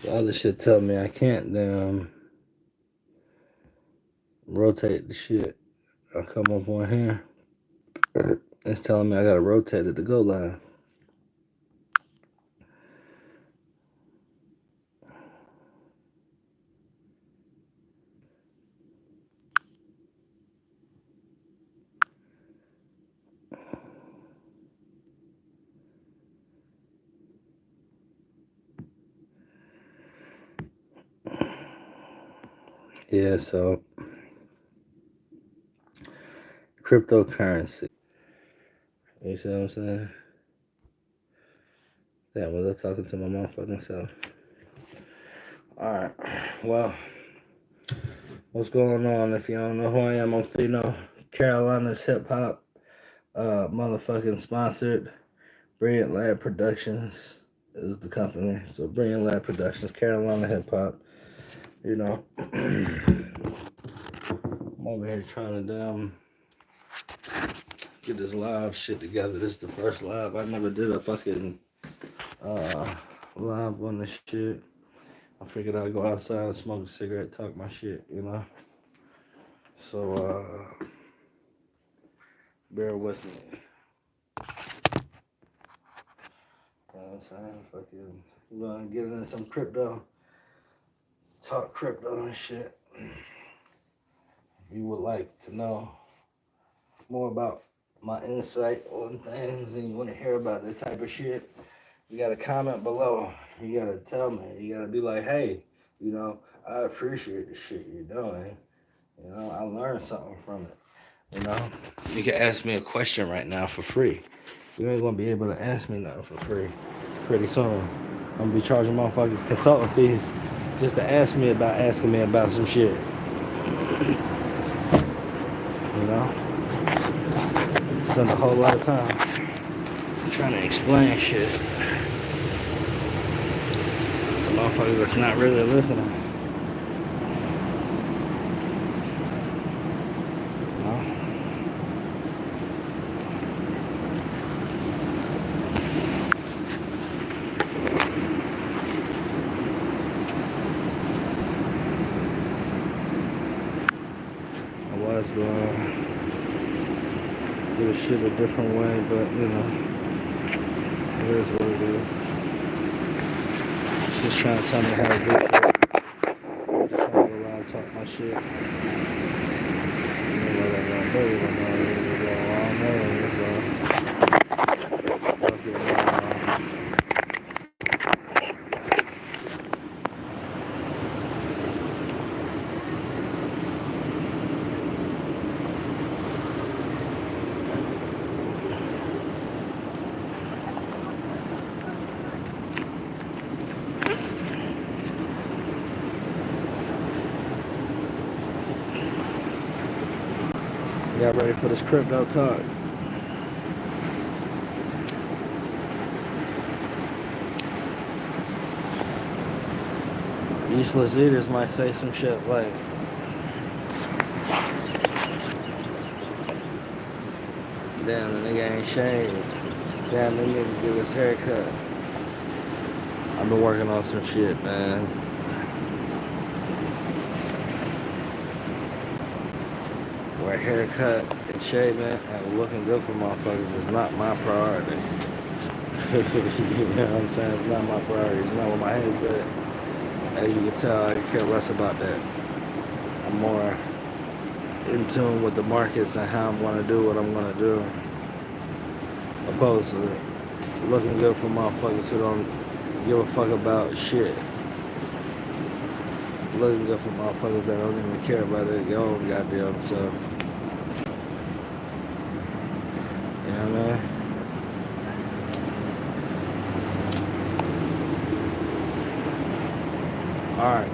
The other shit tell me I can't rotate the shit. I come up on here. It's telling me I gotta rotate it to go live. Yeah, so cryptocurrency. You see what I'm saying? Damn, was I talking to my motherfucking self? Alright, well, what's going on? If you don't know who I am, I'm Fino. Carolina's hip hop, motherfucking sponsored. Brilliant Lab Productions is the company. So Brilliant Lab Productions, Carolina hip hop. You know, I'm over here trying to get this live shit together. This is the first live. I never did a fucking live on this shit. I figured I'd go outside and smoke a cigarette, talk my shit, you know. So bear with me. You know what I'm saying? Fucking, we're gonna get into some crypto, talk crypto and shit. If you would like to know more about my insight on things and you want to hear about that type of shit, you gotta comment below. You gotta tell me. You gotta be like, hey, you know, I appreciate the shit you're doing. You know, I learned something from it. You know, you can ask me a question right now for free. You ain't gonna be able to ask me nothing for free pretty soon. I'm gonna be charging motherfuckers consultant fees just to asking me about some shit. You know, spend a whole lot of time trying to explain shit to motherfuckers that's not really listening. You know? I was going to do this shit a different way, but you know, it is what it is. She's trying to tell me how to do it. I'm trying to go around and talk my shit. You know what I'm gonna do, you know, we're going around there, so fuck it, Y'all ready for this crypto talk? Useless eaters might say some shit like, damn, the nigga ain't shaved. Damn, the nigga get his haircut. I've been working on some shit, man. Where haircut and shaving and looking good for motherfuckers is not my priority. You know what I'm saying? It's not my priority. It's not where my head's at. As you can tell, I care less about that. I'm more in tune with the markets and how I'm going to do what I'm going to do. Opposed to looking good for motherfuckers who don't give a fuck about shit. Looking good for motherfuckers that don't even care about their own goddamn self. You know what I mean? Alright.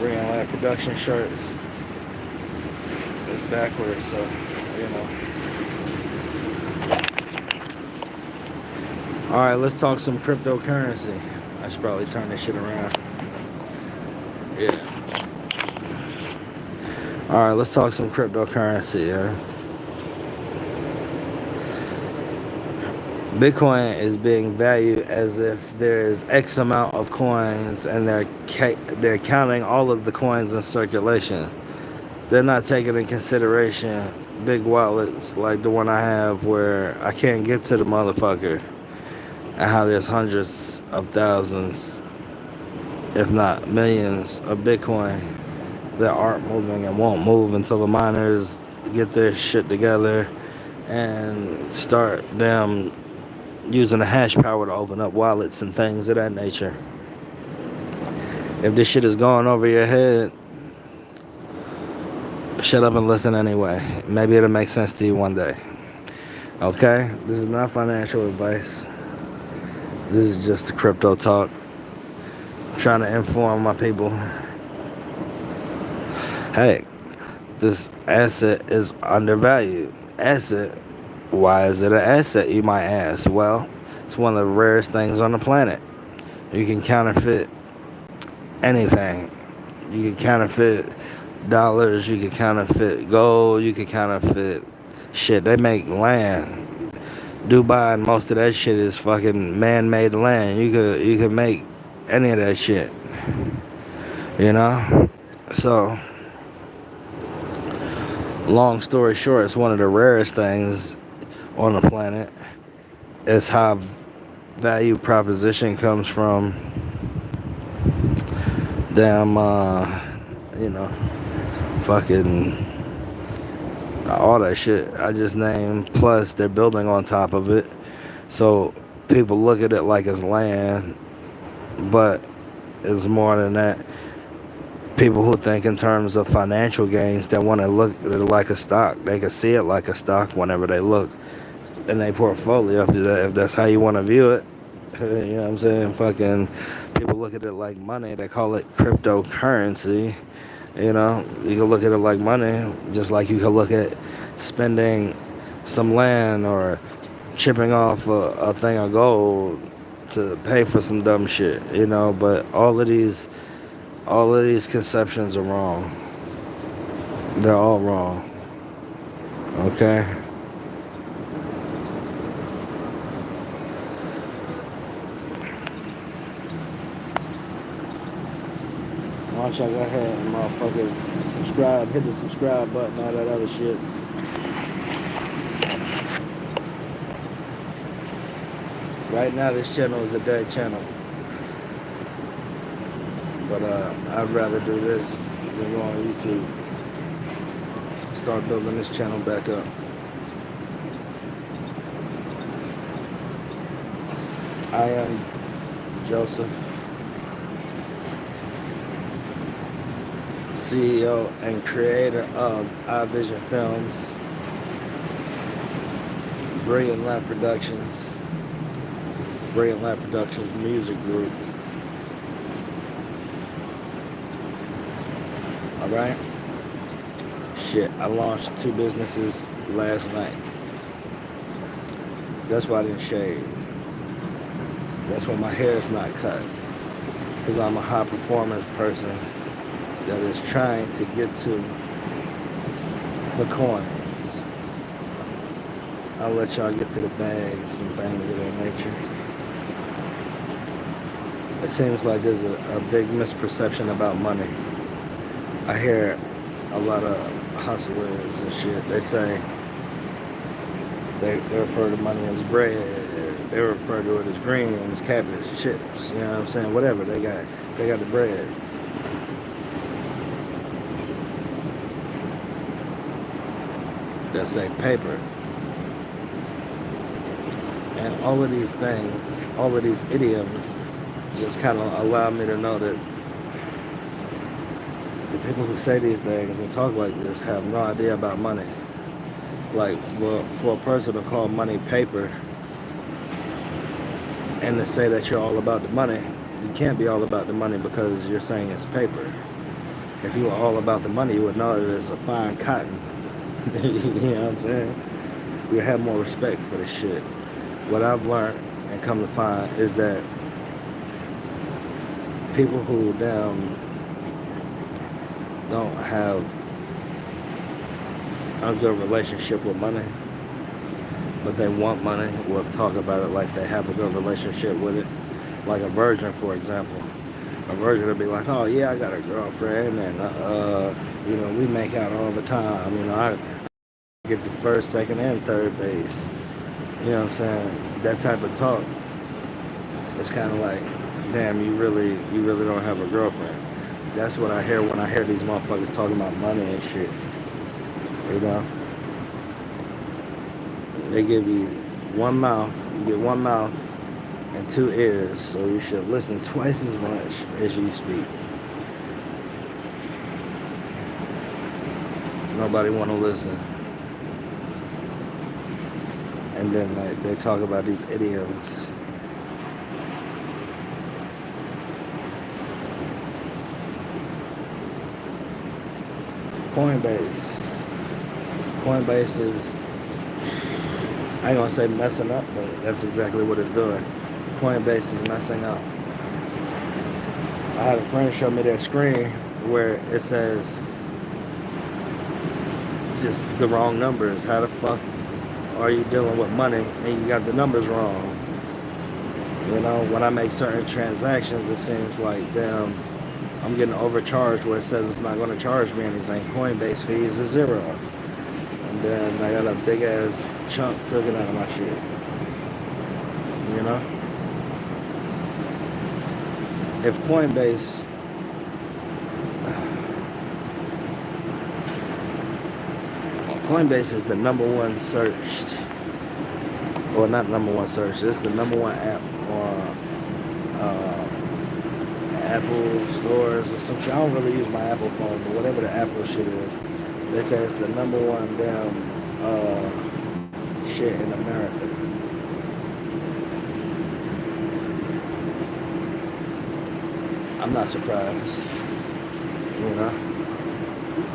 Bringing Lab Production shirts. It's backwards, so, you know. Alright, let's talk some cryptocurrency. I should probably turn this shit around. Yeah. Alright, let's talk some cryptocurrency, yeah. Bitcoin is being valued as if there's X amount of coins, and they're counting all of the coins in circulation. They're not taking in consideration big wallets like the one I have, where I can't get to the motherfucker, and how there's hundreds of thousands, if not millions, of Bitcoin that aren't moving and won't move until the miners get their shit together and start using the hash power to open up wallets and things of that nature. If this shit is going over your head, shut up and listen anyway. Maybe it'll make sense to you one day. Okay? This is not financial advice. This is just a crypto talk. I'm trying to inform my people. Hey, this asset is undervalued. Asset? Why is it an asset, you might ask? Well, it's one of the rarest things on the planet. You can counterfeit anything. You can counterfeit dollars, you can counterfeit gold, you can counterfeit shit. They make land. Dubai and most of that shit is fucking man-made land. You could make any of that shit. You know? So, long story short, it's one of the rarest things on the planet. It's how value proposition comes from fucking all that shit I just named, plus they're building on top of it. So people look at it like it's land, but it's more than that. People who think in terms of financial gains, that want to look at it like a stock. They can see it like a stock whenever they look in their portfolio, if that's how you want to view it. You know what I'm saying? Fucking people look at it like money. They call it cryptocurrency. You know, you can look at it like money, just like you can look at spending some land or chipping off a thing of gold to pay for some dumb shit. You know, but all of these conceptions are wrong. They're all wrong. Okay? Why don't y'all go ahead and motherfucking subscribe, hit the subscribe button, all that other shit. Right now this channel is a dead channel. But I'd rather do this than go on YouTube. Start building this channel back up. I am Joseph, CEO and creator of iVision Films, Brilliant Lab Productions Music Group. Alright? Shit, I launched 2 businesses last night. That's why I didn't shave. That's why my hair is not cut. Because I'm a high performance person that is trying to get to the coins. I'll let y'all get to the bags and things of that nature. It seems like there's a big misperception about money. I hear a lot of hustlers and shit. They say they refer to money as bread. They refer to it as greens, cabbage, chips. You know what I'm saying? Whatever they got the bread. That say paper. And all of these things, all of these idioms, just kind of allow me to know that the people who say these things and talk like this have no idea about money. Like, for a person to call money paper and to say that you're all about the money, you can't be all about the money because you're saying it's paper. If you were all about the money, you would know that it's a fine cotton. You know what I'm saying? We have more respect for this shit. What I've learned and come to find is that people who don't have a good relationship with money, but they want money, will talk about it like they have a good relationship with it. Like a virgin, for example. A virgin will be like, oh yeah, I got a girlfriend, and we make out all the time. I get the first, second, and third base. You know what I'm saying? That type of talk. It's kind of like, damn, you really don't have a girlfriend. That's what I hear when I hear these motherfuckers talking about money and shit. You know? They give you one mouth, you get one mouth and two ears, so you should listen twice as much as you speak. Nobody want to listen. And then they talk about these idioms. Coinbase is, I ain't gonna say messing up, but that's exactly what it's doing. Coinbase is messing up. I had a friend show me their screen where it says just the wrong numbers. How the fuck are you dealing with money and you got the numbers wrong? When I make certain transactions, it seems like, damn, I'm getting overcharged where it says it's not going to charge me anything. Coinbase fees is 0. And then I got a big ass chunk taken out of my shit. If Coinbase is the number one searched, or not number one searched, it's the number one app on Apple stores or some shit. I don't really use my Apple phone, but whatever the Apple shit is, they say it's the number one damn shit in America. I'm not surprised.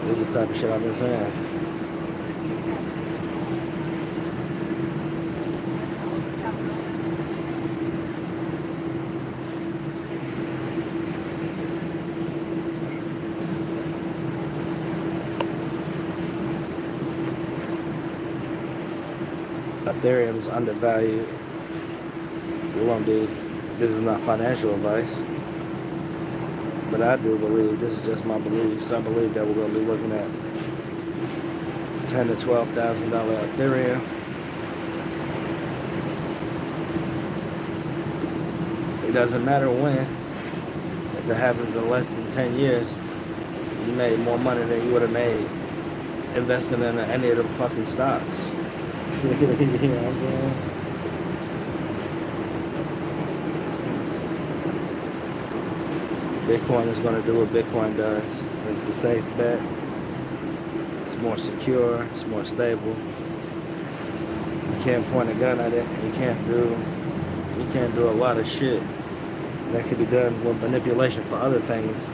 This is the type of shit I've been saying. Ethereum's undervalued. This is not financial advice, but I do believe, this is just my beliefs, I believe that we're going to be looking at $10,000 to $12,000 Ethereum. It doesn't matter when. If it happens in less than 10 years, you made more money than you would have made investing in any of them fucking stocks. You know what I'm saying? Bitcoin is going to do what Bitcoin does. It's a safe bet. It's more secure. It's more stable. You can't point a gun at it. You can't do a lot of shit that could be done with manipulation for other things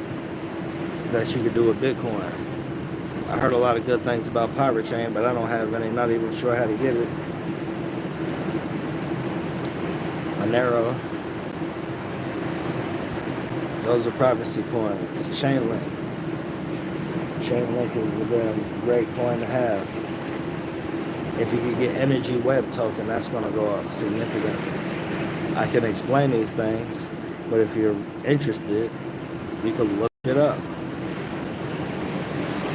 that you could do with Bitcoin. I heard a lot of good things about Pirate Chain, but I don't have any, not even sure how to get it. Monero. Those are privacy coins. Chainlink. Chainlink is a damn great coin to have. If you can get Energy Web token, that's going to go up significantly. I can explain these things, but if you're interested, you can look it up.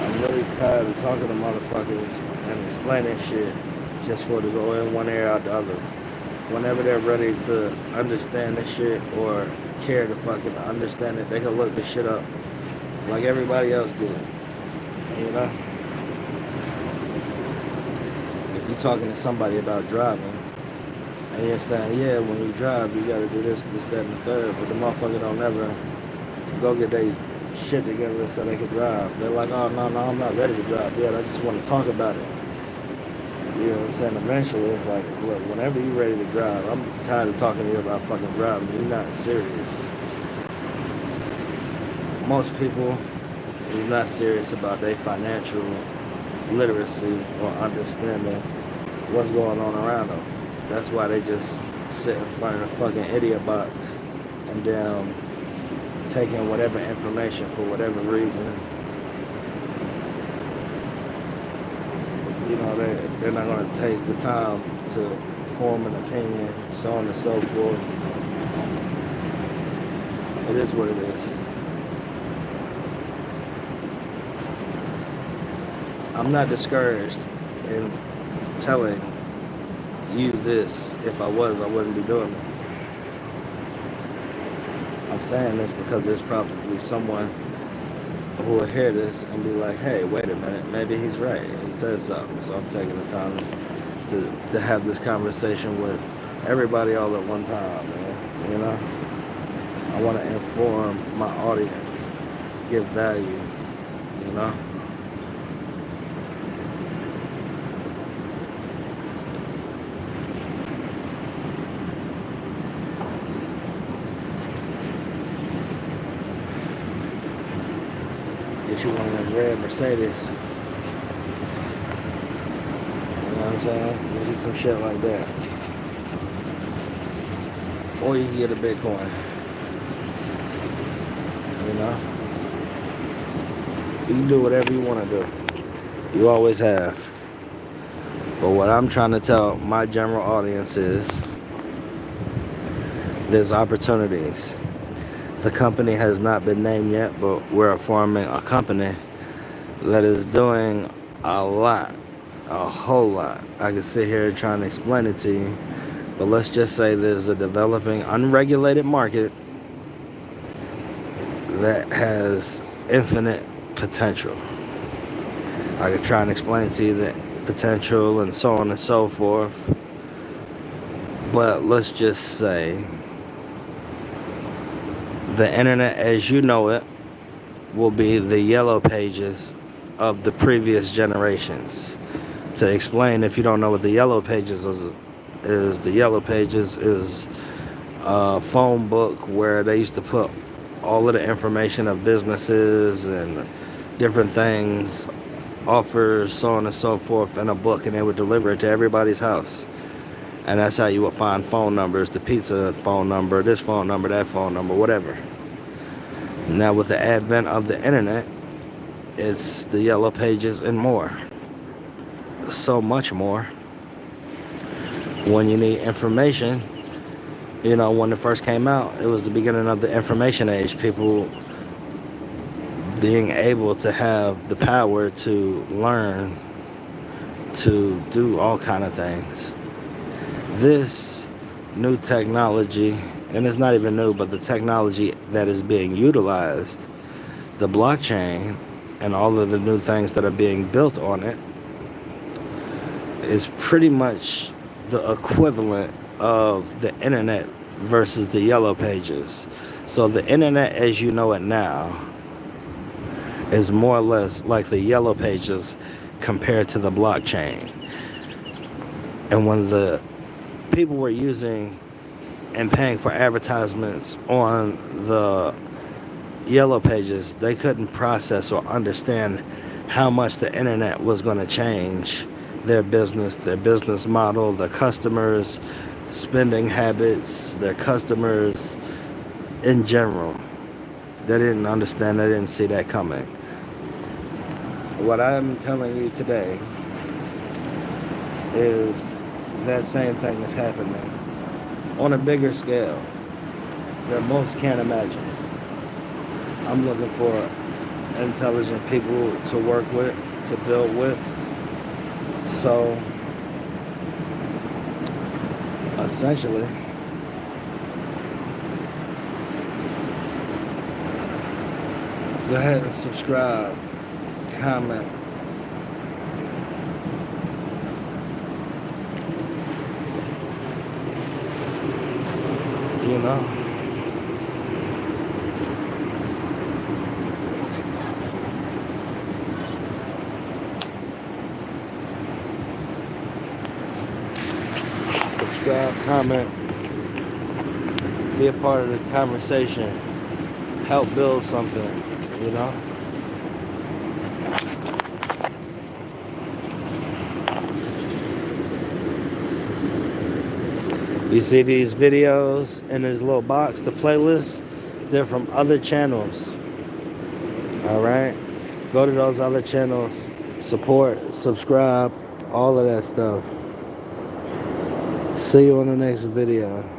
I'm really tired of talking to motherfuckers and explaining shit just for it to go in one ear out the other. Whenever they're ready to understand this shit or care to fucking understand it, they can look this shit up like everybody else did. If you're talking to somebody about driving and you're saying, yeah, when you drive you gotta do this, that, and the third, but the motherfucker don't ever go get their shit together so they can drive. They're like, oh no, I'm not ready to drive yet, I just want to talk about it. You know what I'm saying? Eventually, it's like, look, whenever you're ready to drive, I'm tired of talking to you about fucking driving. You're not serious. Most people is not serious about their financial literacy or understanding what's going on around them. That's why they just sit in front of the fucking idiot box and damn taking whatever information for whatever reason. you know, they're not going to take the time to form an opinion, so on and so forth. It is what it is. I'm not discouraged in telling you this. If I was, I wouldn't be doing it. I'm saying this because there's probably someone who will hear this and be like, hey, wait a minute, maybe he's right. He says something. So I'm taking the time to have this conversation with everybody all at one time, man. You know? I want to inform my audience, give value, you know? Get you one of them red Mercedes. You know what I'm saying? Get you some shit like that. Or you can get a Bitcoin. You know? You can do whatever you want to do. You always have. But what I'm trying to tell my general audience is there's opportunities. The company has not been named yet, but we're forming a company that is doing a lot, a whole lot. I could sit here trying to explain it to you, but let's just say there's a developing, unregulated market that has infinite potential. I could try and explain to you the potential and so on and so forth, but let's just say the internet as you know it will be the yellow pages of the previous generations. To explain, if you don't know what the yellow pages is the yellow pages is a phone book where they used to put all of the information of businesses and different things, offers, so on and so forth in a book, and they would deliver it to everybody's house. And that's how you would find phone numbers, the pizza phone number, this phone number, that phone number, whatever. Now with the advent of the internet, it's the yellow pages and more. So much more. When you need information, you know, when it first came out, it was the beginning of the information age. People being able to have the power to learn, to do all kind of things. This new technology, and it's not even new, but the technology that is being utilized, the blockchain, and all of the new things that are being built on it, is pretty much the equivalent of the internet versus the yellow pages. So the internet as you know it now is more or less like the yellow pages compared to the blockchain. And when the people were using and paying for advertisements on the yellow pages, they couldn't process or understand how much the internet was going to change their business model, their customers' spending habits, their customers in general. They didn't understand, they didn't see that coming. What I'm telling you today is that same thing is happening on a bigger scale that most can't imagine. I'm looking for intelligent people to work with, to build with. So, essentially, go ahead and subscribe, comment, you know. Subscribe, comment, be a part of the conversation, help build something, you know. You see these videos in this little box, the playlist, they're from other channels. All right, go to those other channels, support, subscribe, all of that stuff. See you on the next video.